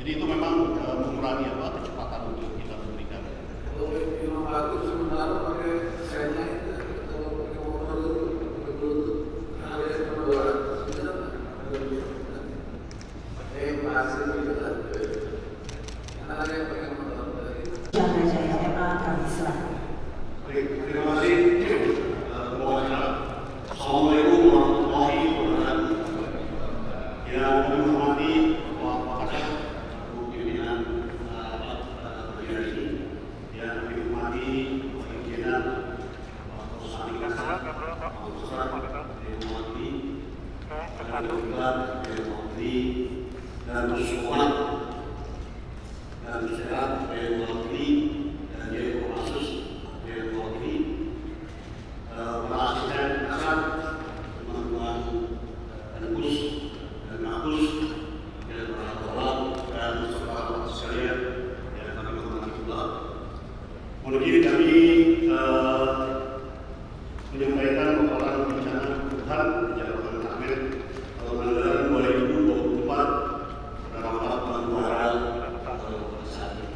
Jadi itu memang mengurangi kecepatan untuk kita memberikan. Kalau yang bagus sementara pakai senya itu, kalau pakai motor itu ada yang kedua, masih gitu kan? Ada yang pakai motor. Jangan saya Islam. Terima kasih. Assalamualaikum warahmatullahi wabarakatuh. Yang kami hormati Bapak Kasat, Bu Pimpinan PGRI, yang kami hormati pimpinan Pak Sani Kasat, Pak Ustaz, Dewan Mawati, dan juga Dewan Mawati, dan Sukuan, dan Sehat, Dewan Mawati, dan Dewan Kopassus, Dewan Mawati, para asisten Kasat, teman-teman Gus dan Agus, dan para kawan dan saudara sekalian yang kami hormati pula. Mohon izin kami menyampaikan paparan rencana kebutuhan Jabatan Akmil tahun anggaran 2024 pada rapat pembuaran saat ini.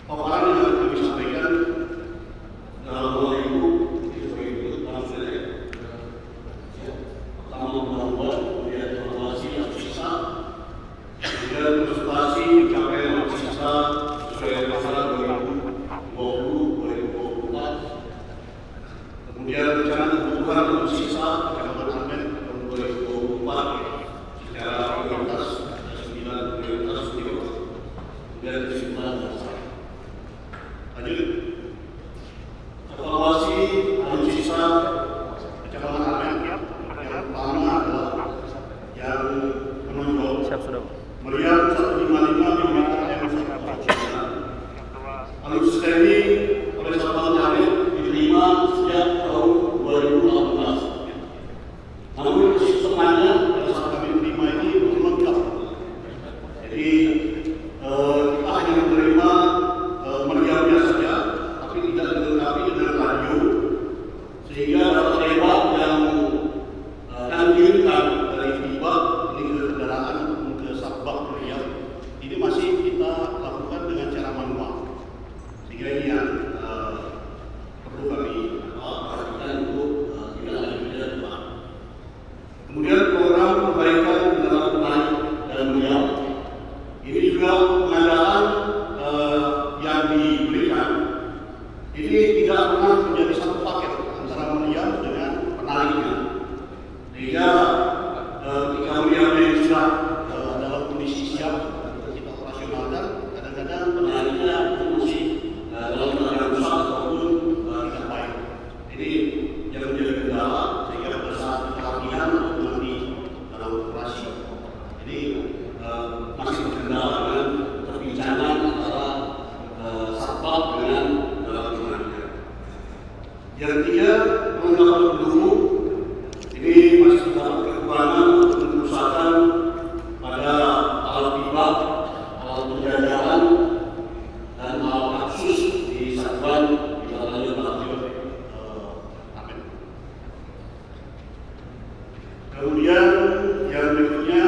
Paparan yang akan kami sampaikan dalam hal itu langsung saja. Pertama pembangunan, kemudian evaluasi alutsista, kemudian konsultasi pencapaian alutsista sesuai pasaran 2020-2024, kemudian rencana kebutuhan alutsista Jabatan Akmil tahun 2024 secara prioritas ada 9 prioritas kemudian kesimpulan dasar. Lanjut. Evaluasi alutsista Jabatan Akmil yang pertama adalah yang menonjol meriam 155 mm M1. Alutsista ini oleh Jabatan Akmil diterima sejak tahun 2018. Namun sistemnya pada saat kami terima ini belum lengkap. Jadi kita hanya menerima meriamnya saja, tapi tidak dilengkapi dengan radio, sehingga data tembak yang akan dikirimkan dari FIBA ini ke kendaraan ke Sabah meriam ini masih kita lakukan dengan cara manual, sehingga ini yang perlu kami perhatikan untuk tidak ada beda depan. Kemudian program perbaikan kendaraan penarik dan meriam ini juga pengadaan yang diberikan ini tidak pernah menjadi satu paket antara meriam dengan penariknya, sehingga ketika meriamnya sudah dalam kondisi siap kita operasionalkan, kadang-kadang penariknya itu masih dalam keadaan rusak ataupun tidak baik. Ini yang menjadi kendala, sehingga pada saat kita latihan atau nanti dalam operasi ini masih terkendala dengan perbincangan antara satpam dengan penariknya. Yang ketiga, perlengkapan pendukung ini masih terdapat kekurangan untuk perusahaan pada alat tibak, alat penjagaan, dan alat aksus di satuan di Batalion Akmil. Kemudian yang berikutnya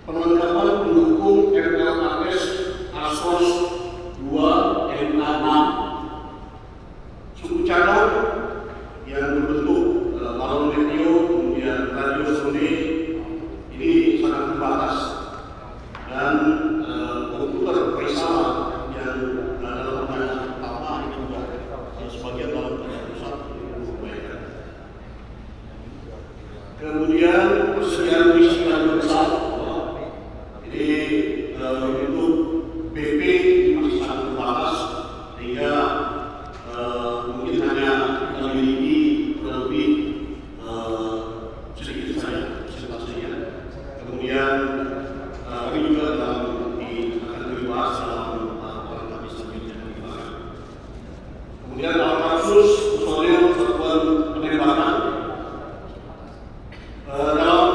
perlengkapan pendukung MLRS Asos 2 MA6 suku cadang yang berbentuk balon radio, kemudian radio sone ini sangat terbatas, dan komputer Faisal yang dalam perjalanan pertama ini juga sebagian dalam keadaan rusak diperbaikan. Kemudian persediaan misi dan besar ini untuk BP ini masih sangat terbatas, sehingga mungkin hanya kita miliki lebih sedikit saja persentasenya. Kemudian kami juga akan dibahas dalam orang kami selanjutnya. Kemudian alat kasus personel satuan penembakan dalam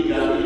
diganti